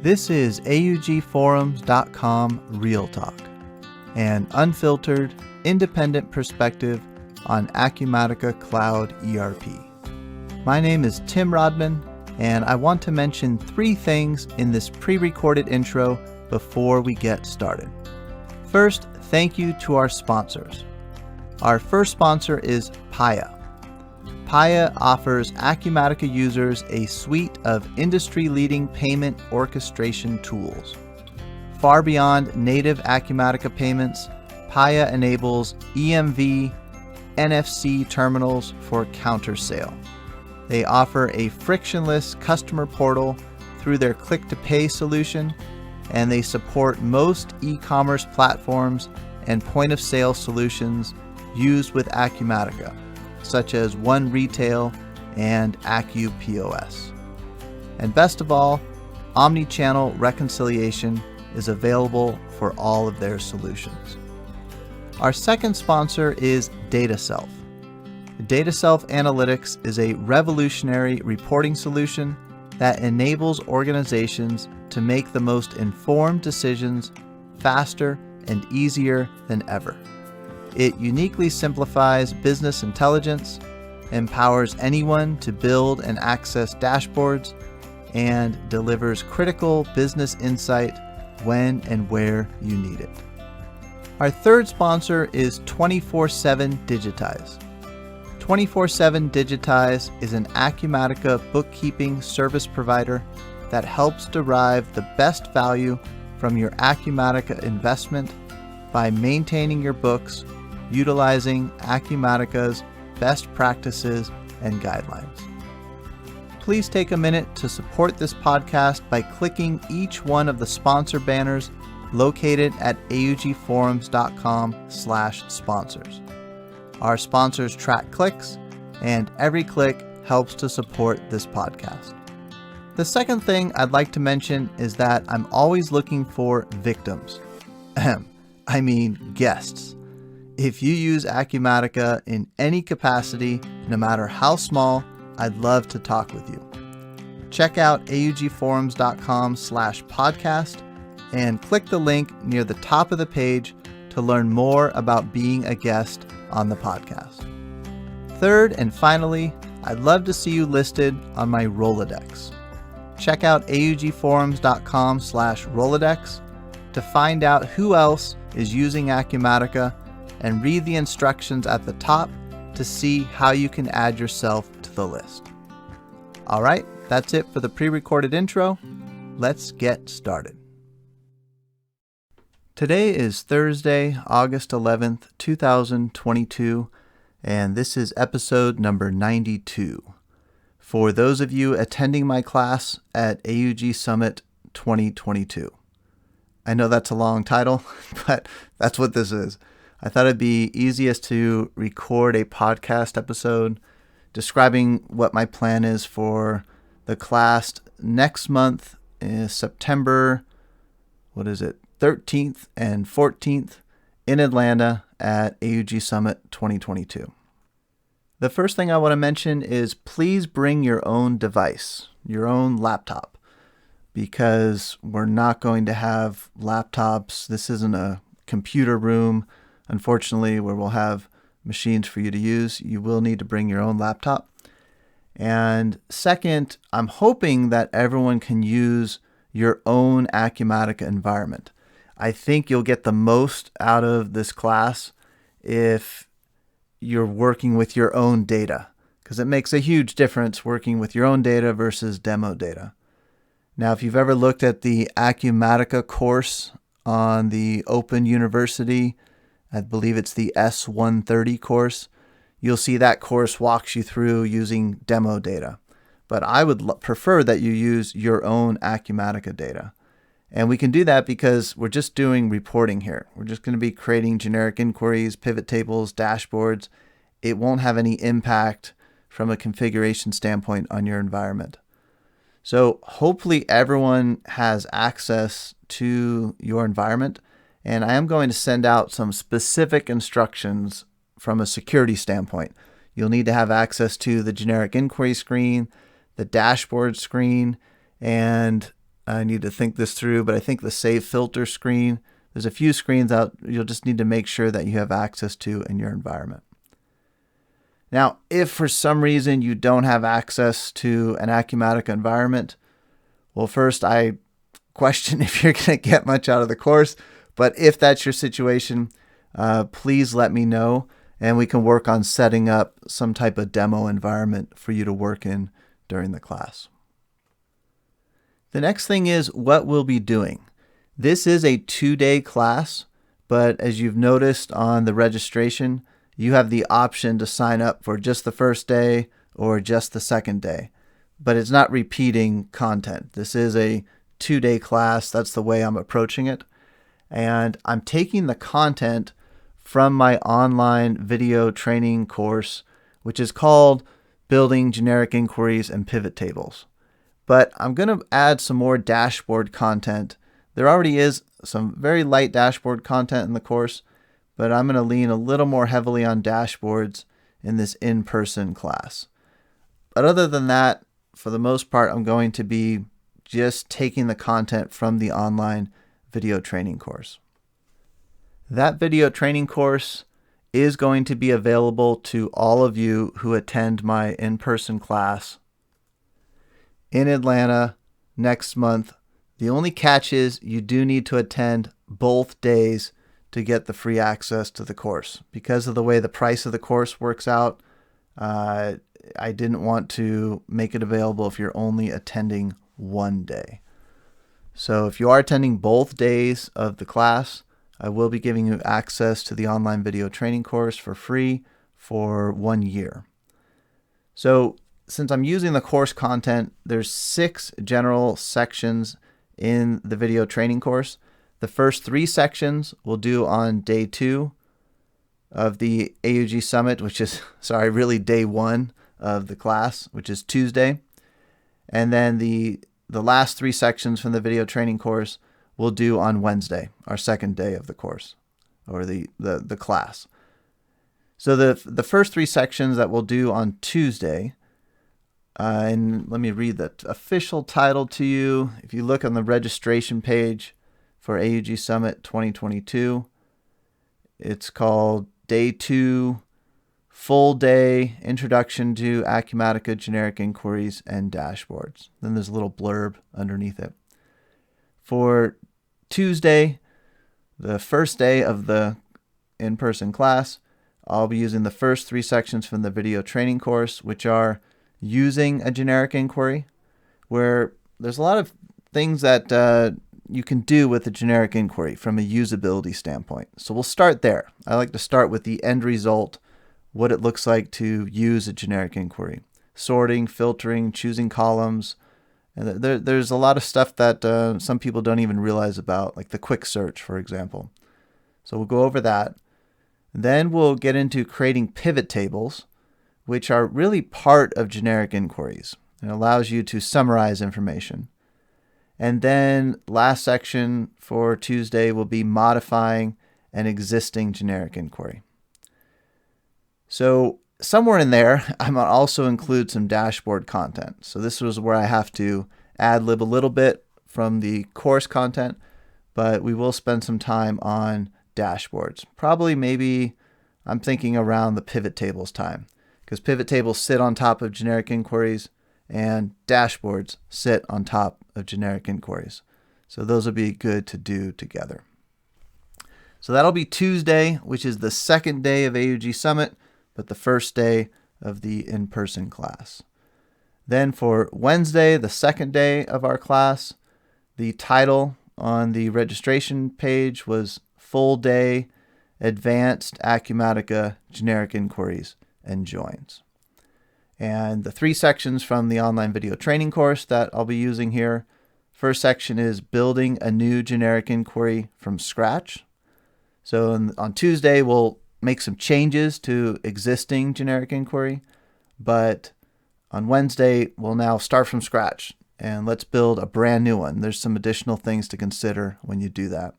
This is AUGforums.com Real Talk, an unfiltered, independent perspective on Acumatica Cloud ERP. My name is Tim Rodman, and I want to mention three things in this pre-recorded intro before we get started. First, thank you to our sponsors. Our first sponsor is Paya. Paya offers Acumatica users a suite of industry-leading payment orchestration tools. Far beyond native Acumatica payments, Paya enables EMV, NFC terminals for counter sale. They offer a frictionless customer portal through their click-to-pay solution, and they support most e-commerce platforms and point-of-sale solutions used with Acumatica, such as One Retail and AcuPOS. And best of all, omni-channel reconciliation is available for all of their solutions. Our second sponsor is DataSelf. DataSelf Analytics is a revolutionary reporting solution that enables organizations to make the most informed decisions faster and easier than ever. It uniquely simplifies business intelligence, empowers anyone to build and access dashboards, and delivers critical business insight when and where you need it. Our third sponsor is 24/7 Digitize. 24/7 Digitize is an Acumatica bookkeeping service provider that helps derive the best value from your Acumatica investment by maintaining your books utilizing Acumatica's best practices and guidelines. Please take a minute to support this podcast by clicking each one of the sponsor banners located at augforums.com/sponsors. Our sponsors track clicks, and every click helps to support this podcast. The second thing I'd like to mention is that I'm always looking for victims. Guests. If you use Acumatica in any capacity, no matter how small, I'd love to talk with you. Check out augforums.com/podcast and click the link near the top of the page to learn more about being a guest on the podcast. Third and finally, I'd love to see you listed on my Rolodex. Check out augforums.com/Rolodex to find out who else is using Acumatica and read the instructions at the top to see how you can add yourself to the list. All right, that's it for the pre-recorded intro. Let's get started. Today is Thursday, August 11th, 2022, and this is episode number 92. For those of you attending my class at AUG Summit 2022. I know that's a long title, but that's what this is. I thought it'd be easiest to record a podcast episode describing what my plan is for the class next month, September, 13th and 14th in Atlanta at AUG Summit 2022. The first thing I want to mention is please bring your own device, your own laptop, because we're not going to have laptops. This isn't a computer room, unfortunately, where we'll have machines for you to use. You will need to bring your own laptop. And second, I'm hoping that everyone can use your own Acumatica environment. I think you'll get the most out of this class if you're working with your own data, because it makes a huge difference working with your own data versus demo data. Now, if you've ever looked at the Acumatica course on the Open University, I believe it's the S130 course, you'll see that course walks you through using demo data. But I would prefer that you use your own Acumatica data. And we can do that because we're just doing reporting here. We're just going to be creating generic inquiries, pivot tables, dashboards. It won't have any impact from a configuration standpoint on your environment. So hopefully everyone has access to your environment. And I am going to send out some specific instructions from a security standpoint. You'll need to have access to the generic inquiry screen, the dashboard screen, and I need to think this through, but I think the Save Filter screen, there's a few screens out you'll just need to make sure that you have access to in your environment. Now, if for some reason you don't have access to an Acumatica environment, well, first I question if you're going to get much out of the course, but if that's your situation, please let me know, and we can work on setting up some type of demo environment for you to work in during the class. The next thing is what we'll be doing. This is a 2-day class, but as you've noticed on the registration, you have the option to sign up for just the first day or just the second day, but it's not repeating content. This is a 2-day class. That's the way I'm approaching it. And I'm taking the content from my online video training course, which is called Building Generic Inquiries and Pivot Tables. But I'm going to add some more dashboard content. There already is some very light dashboard content in the course, but I'm going to lean a little more heavily on dashboards in this in-person class. But other than that, for the most part, I'm going to be just taking the content from the online video training course. That video training course is going to be available to all of you who attend my in-person class in Atlanta next month. The only catch is you do need to attend both days to get the free access to the course. Because of the way the price of the course works out, I didn't want to make it available if you're only attending one day. So if you are attending both days of the class, I will be giving you access to the online video training course for free for 1 year. So since I'm using the course content, there's 6 general sections in the video training course. The first 3 sections we'll do on day 2 of the AUG Summit, which is, really day 1 of the class, which is Tuesday. And then the last 3 sections from the video training course we'll do on Wednesday, our second day of the course, or the class. So the first 3 sections that we'll do on Tuesday, and let me read the official title to you. If you look on the registration page for AUG Summit 2022, it's called Day 2, Full Day, Introduction to Acumatica Generic Inquiries and Dashboards. Then there's a little blurb underneath it. For Tuesday, the first day of the in-person class, I'll be using the first 3 sections from the video training course, which are using a generic inquiry, where there's a lot of things that you can do with a generic inquiry from a usability standpoint. So we'll start there. I like to start with the end result, what it looks like to use a generic inquiry. Sorting, filtering, choosing columns. And there's a lot of stuff that some people don't even realize about, like the quick search, for example. So we'll go over that. Then we'll get into creating pivot tables, which are really part of generic inquiries. It allows you to summarize information. And then last section for Tuesday will be modifying an existing generic inquiry. So somewhere in there, I'm going to also include some dashboard content. So this was where I have to ad-lib a little bit from the course content, but we will spend some time on dashboards. Probably maybe I'm thinking around the pivot tables time, because pivot tables sit on top of generic inquiries and dashboards sit on top of generic inquiries. So those will be good to do together. So that'll be Tuesday, which is the second day of AUG Summit, but the first day of the in-person class. Then for Wednesday, the second day of our class, the title on the registration page was Full Day Advanced Acumatica Generic Inquiries and Joins. And the 3 sections from the online video training course that I'll be using here. First section is building a new generic inquiry from scratch. So on Tuesday, we'll make some changes to existing generic inquiry, but on Wednesday, we'll now start from scratch and let's build a brand new one. There's some additional things to consider when you do that.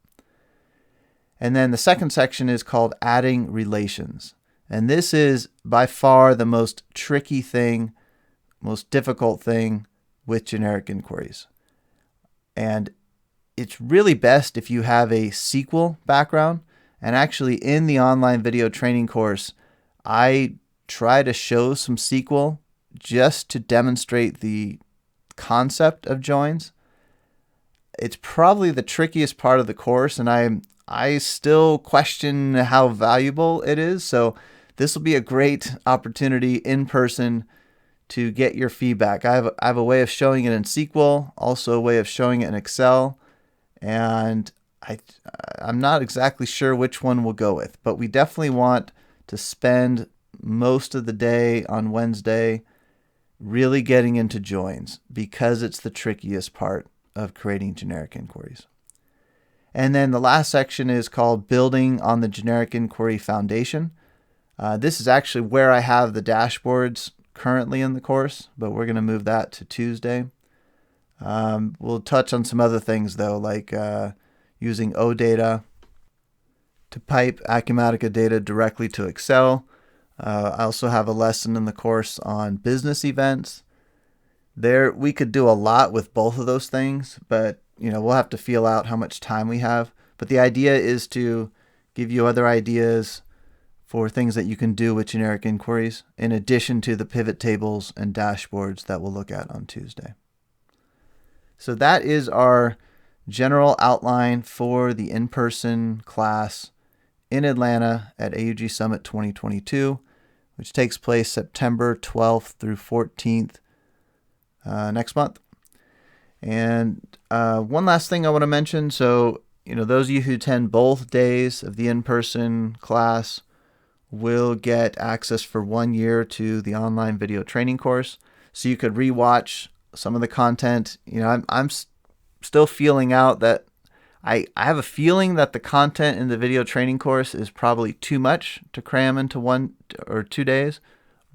And then the second section is called adding relations. And this is by far the most tricky thing, most difficult thing with generic inquiries. And it's really best if you have a SQL background. And actually, in the online video training course, I try to show some SQL just to demonstrate the concept of joins. It's probably the trickiest part of the course, and I still question how valuable it is. So this will be a great opportunity in person to get your feedback. I have a way of showing it in SQL, also a way of showing it in Excel, and I'm not exactly sure which one we'll go with, but we definitely want to spend most of the day on Wednesday really getting into joins because it's the trickiest part of creating generic inquiries. And then the last section is called Building on the Generic Inquiry Foundation. This is actually where I have the dashboards currently in the course, but we're going to move that to Tuesday. We'll touch on some other things though, like using OData to pipe Acumatica data directly to Excel. I also have a lesson in the course on business events. There, we could do a lot with both of those things, but we'll have to feel out how much time we have. But the idea is to give you other ideas for things that you can do with generic inquiries, in addition to the pivot tables and dashboards that we'll look at on Tuesday. So that is our general outline for the in-person class in Atlanta at AUG Summit 2022, which takes place September 12th through 14th next month. And one last thing I want to mention. So, those of you who attend both days of the in-person class will get access for 1 year to the online video training course. So you could rewatch some of the content. I'm still feeling out that I have a feeling that the content in the video training course is probably too much to cram into 1 or 2 days,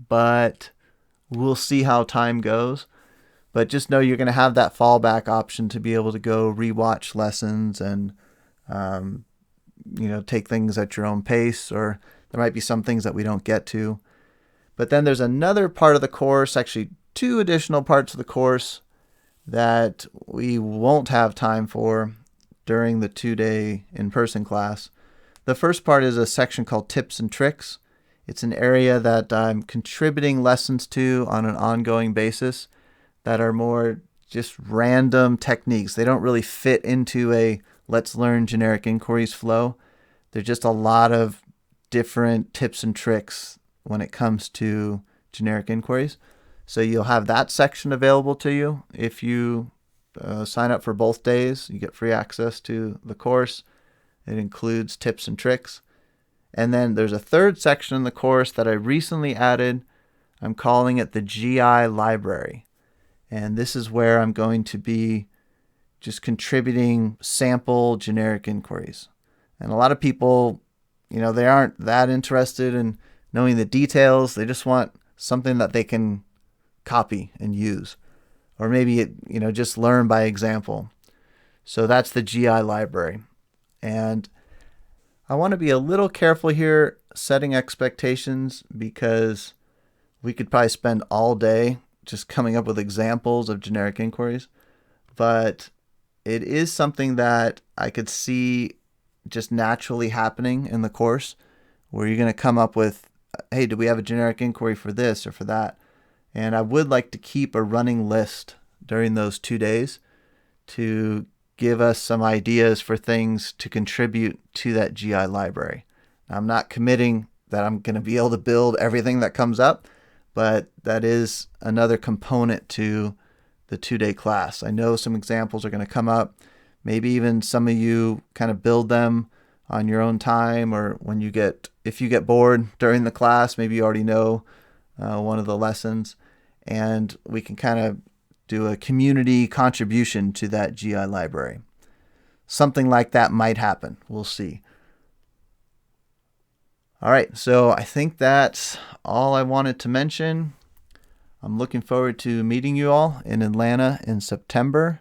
but we'll see how time goes. But just know you're going to have that fallback option to be able to go rewatch lessons and, take things at your own pace, or there might be some things that we don't get to. But then there's another part of the course, actually 2 additional parts of the course that we won't have time for during the 2-day in-person class. The first part is a section called Tips and Tricks. It's an area that I'm contributing lessons to on an ongoing basis that are more just random techniques. They don't really fit into a let's learn generic inquiries flow. They're just a lot of different tips and tricks when it comes to generic inquiries. So you'll have that section available to you. If you sign up for both days, you get free access to the course. It includes tips and tricks. And then there's a third section in the course that I recently added. I'm calling it the GI Library. And this is where I'm going to be just contributing sample generic inquiries. And a lot of people, they aren't that interested in knowing the details. They just want something that they can copy and use, or maybe just learn by example. So that's the GI Library. And I want to be a little careful here setting expectations, because we could probably spend all day just coming up with examples of generic inquiries. But it is something that I could see just naturally happening in the course, where you're going to come up with, hey, do we have a generic inquiry for this or for that? And I would like to keep a running list during those 2 days to give us some ideas for things to contribute to that GI library. Now, I'm not committing that I'm going to be able to build everything that comes up, but that is another component to the 2-day class. I know some examples are going to come up. Maybe even some of you kind of build them on your own time, or if you get bored during the class, maybe you already know one of the lessons, and we can kind of do a community contribution to that GI library. Something like that might happen. We'll see. All right, so I think that's all I wanted to mention. I'm looking forward to meeting you all in Atlanta in September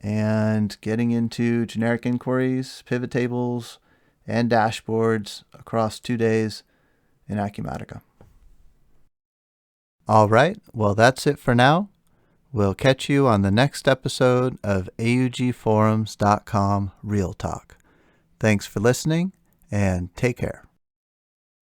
and getting into generic inquiries, pivot tables, and dashboards across 2 days in Acumatica. All right, well, that's it for now. We'll catch you on the next episode of AUGforums.com Real Talk. Thanks for listening, and take care.